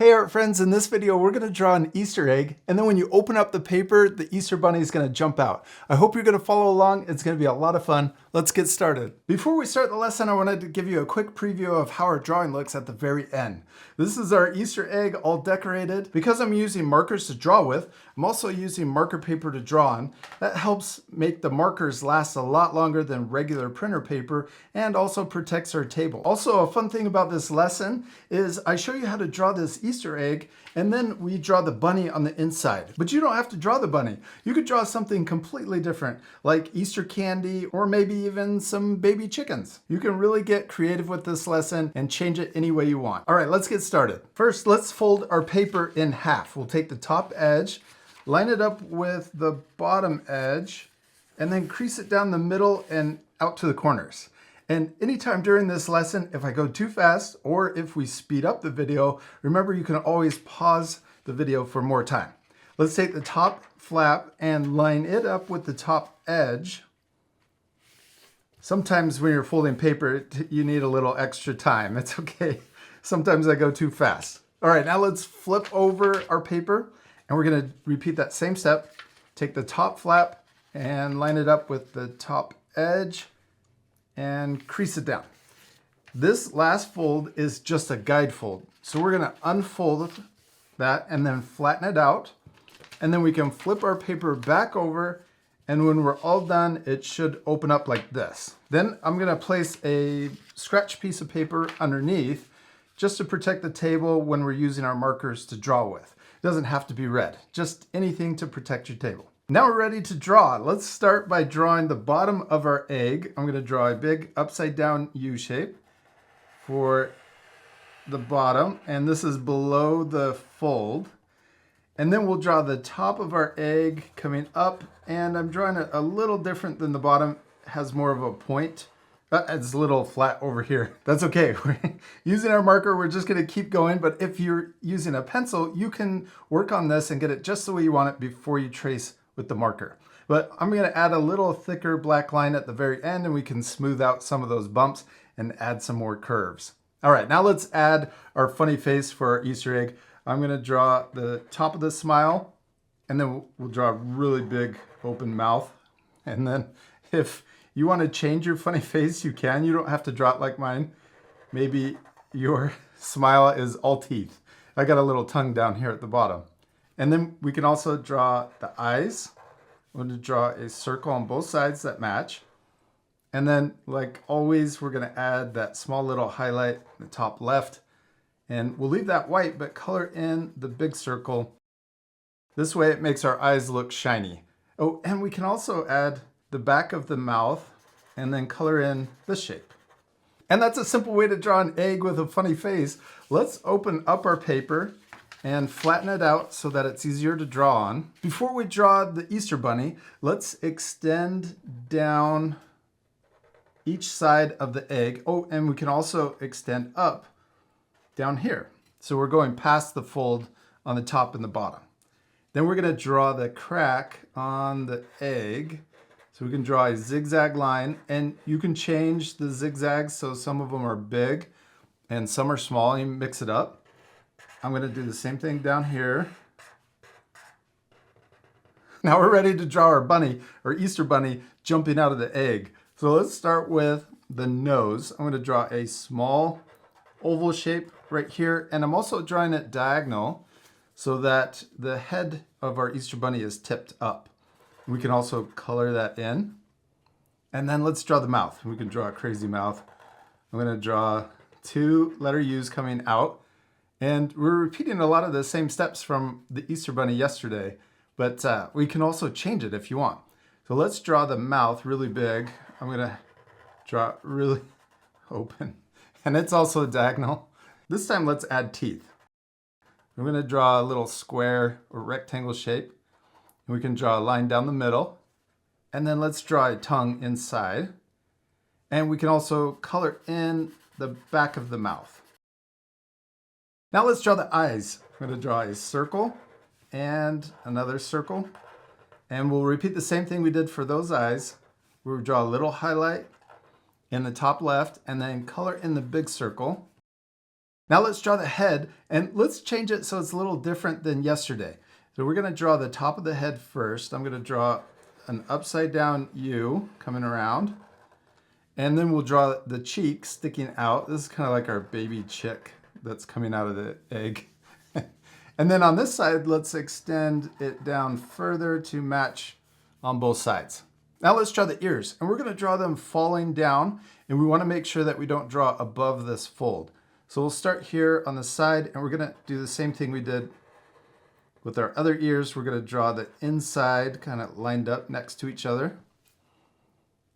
Hey art friends, in this video we're going to draw an Easter egg, and then when you open up the paper, the Easter bunny is going to jump out. I hope you're going to follow along. It's going to be a lot of fun. Let's get started. Before we start the lesson, I wanted to give you a quick preview of how our drawing looks at the very end. This is our Easter egg all decorated. Because I'm using markers to draw with, I'm also using marker paper to draw on. That helps make the markers last a lot longer than regular printer paper and also protects our table. Also, a fun thing about this lesson is I show you how to draw this Easter egg, and then we draw the bunny on the inside. But you don't have to draw the bunny. You could draw something completely different, like Easter candy or maybe even some baby chickens. You can really get creative with this lesson and change it any way you want. All right, let's get started. First, let's fold our paper in half. We'll take the top edge, line it up with the bottom edge, and then crease it down the middle and out to the corners. And anytime during this lesson, if I go too fast or if we speed up the video, remember you can always pause the video for more time. Let's take the top flap and line it up with the top edge. Sometimes when you're folding paper, you need a little extra time. It's okay. Sometimes I go too fast. All right, now let's flip over our paper and we're gonna repeat that same step. Take the top flap and line it up with the top edge and crease it down. This last fold is just a guide fold. So we're gonna unfold that and then flatten it out. And then we can flip our paper back over, and when we're all done, it should open up like this. Then I'm gonna place a scratch piece of paper underneath just to protect the table when we're using our markers to draw with. It doesn't have to be red, just anything to protect your table. Now we're ready to draw. Let's start by drawing the bottom of our egg. I'm gonna draw a big upside down U shape for the bottom, and this is below the fold. And then we'll draw the top of our egg coming up, and I'm drawing it a little different than the bottom. It has more of a point. It's a little flat over here. That's okay. Using our marker, we're just gonna keep going, but if you're using a pencil, you can work on this and get it just the way you want it before you trace with the marker. But I'm gonna add a little thicker black line at the very end, and we can smooth out some of those bumps and add some more curves. All right, now let's add our funny face for our Easter egg. I'm gonna draw the top of the smile, and then we'll draw a really big open mouth. And then if you wanna change your funny face, you can. You don't have to draw it like mine. Maybe your smile is all teeth. I got a little tongue down here at the bottom. And then we can also draw the eyes. I'm going to draw a circle on both sides that match. And then, like always, we're going to add that small little highlight in the top left. And we'll leave that white, but color in the big circle. This way it makes our eyes look shiny. Oh, and we can also add the back of the mouth and then color in this shape. And that's a simple way to draw an egg with a funny face. Let's open up our paper and flatten it out so that it's easier to draw on. Before we draw the Easter bunny, let's extend down each side of the egg. Oh, and we can also extend up down here. So we're going past the fold on the top and the bottom. Then we're gonna draw the crack on the egg. So we can draw a zigzag line, and you can change the zigzags so some of them are big and some are small, and you mix it up. I'm gonna do the same thing down here. Now we're ready to draw our bunny, or Easter bunny, jumping out of the egg. So let's start with the nose. I'm gonna draw a small oval shape right here, and I'm also drawing it diagonal so that the head of our Easter bunny is tipped up. We can also color that in. And then let's draw the mouth. We can draw a crazy mouth. I'm gonna draw 2 letter U's coming out. And we're repeating a lot of the same steps from the Easter bunny yesterday, but we can also change it if you want. So let's draw the mouth really big. I'm gonna draw it really open, and it's also diagonal. This time let's add teeth. I'm gonna draw a little square or rectangle shape, and we can draw a line down the middle, and then let's draw a tongue inside. And we can also color in the back of the mouth. Now let's draw the eyes. I'm going to draw a circle and another circle. And we'll repeat the same thing we did for those eyes. We'll draw a little highlight in the top left and then color in the big circle. Now let's draw the head, and let's change it so it's a little different than yesterday. So we're gonna draw the top of the head first. I'm gonna draw an upside down U coming around, and then we'll draw the cheek sticking out. This is kind of like our baby chick that's coming out of the egg. And then on this side, let's extend it down further to match on both sides. Now let's draw the ears, and we're gonna draw them falling down, and we wanna make sure that we don't draw above this fold. So we'll start here on the side, and we're gonna do the same thing we did with our other ears. We're gonna draw the inside kind of lined up next to each other.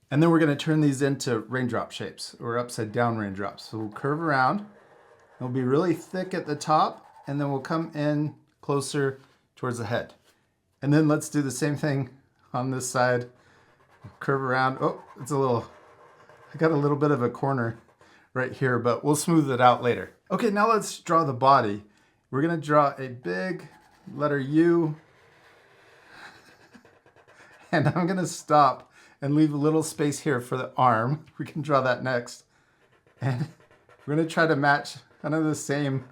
And then we're gonna turn these into raindrop shapes, or upside down raindrops. So we'll curve around. It'll be really thick at the top, and then we'll come in closer towards the head. And then let's do the same thing on this side. Curve around. Oh, it's I got a little bit of a corner right here, but we'll smooth it out later. Okay, now let's draw the body. We're gonna draw a big letter U. And I'm gonna stop and leave a little space here for the arm. We can draw that next. And we're gonna try to match kind of the same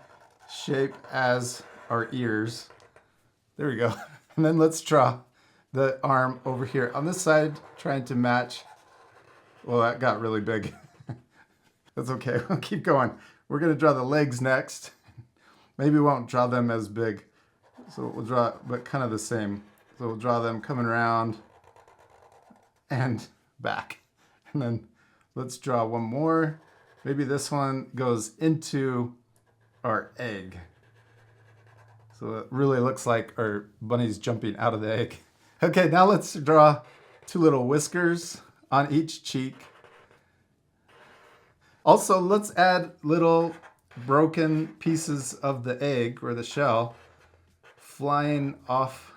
shape as our ears. There we go. And then let's draw the arm over here on this side, trying to match. Well, that got really big. That's okay, we'll keep going. We're gonna draw the legs next. Maybe we won't draw them as big. So we'll draw, but kind of the same. So we'll draw them coming around and back. And then let's draw one more. Maybe this one goes into our egg. So it really looks like our bunny's jumping out of the egg. Okay, now let's draw two little whiskers on each cheek. Also, let's add little broken pieces of the egg or the shell flying off.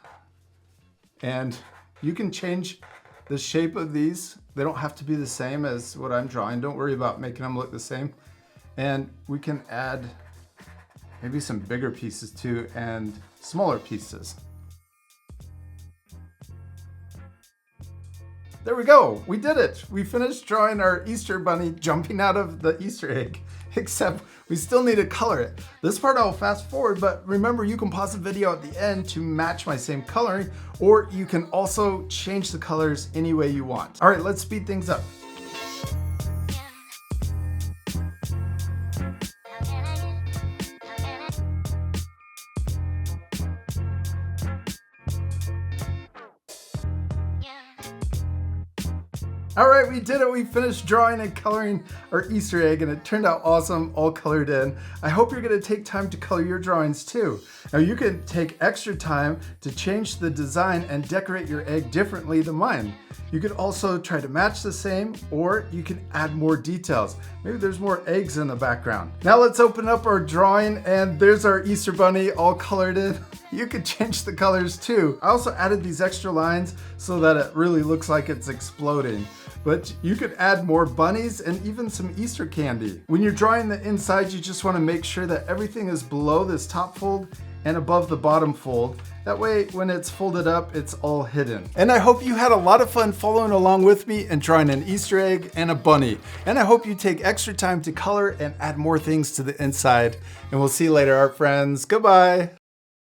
And you can change the shape of these. They don't have to be the same as what I'm drawing. Don't worry about making them look the same. And we can add maybe some bigger pieces too and smaller pieces. There we go, we did it. We finished drawing our Easter bunny jumping out of the Easter egg, except we still need to color it. This part I'll fast forward, but remember you can pause the video at the end to match my same coloring, or you can also change the colors any way you want. All right, let's speed things up. All right, we did it. We finished drawing and coloring our Easter egg, and it turned out awesome, all colored in. I hope you're gonna take time to color your drawings too. Now you can take extra time to change the design and decorate your egg differently than mine. You could also try to match the same, or you can add more details. Maybe there's more eggs in the background. Now let's open up our drawing, and there's our Easter bunny all colored in. You could change the colors too. I also added these extra lines so that it really looks like it's exploding. But you could add more bunnies and even some Easter candy. When you're drawing the inside, you just want to make sure that everything is below this top fold and above the bottom fold. That way, when it's folded up, it's all hidden. And I hope you had a lot of fun following along with me and drawing an Easter egg and a bunny. And I hope you take extra time to color and add more things to the inside. And we'll see you later, art friends. Goodbye.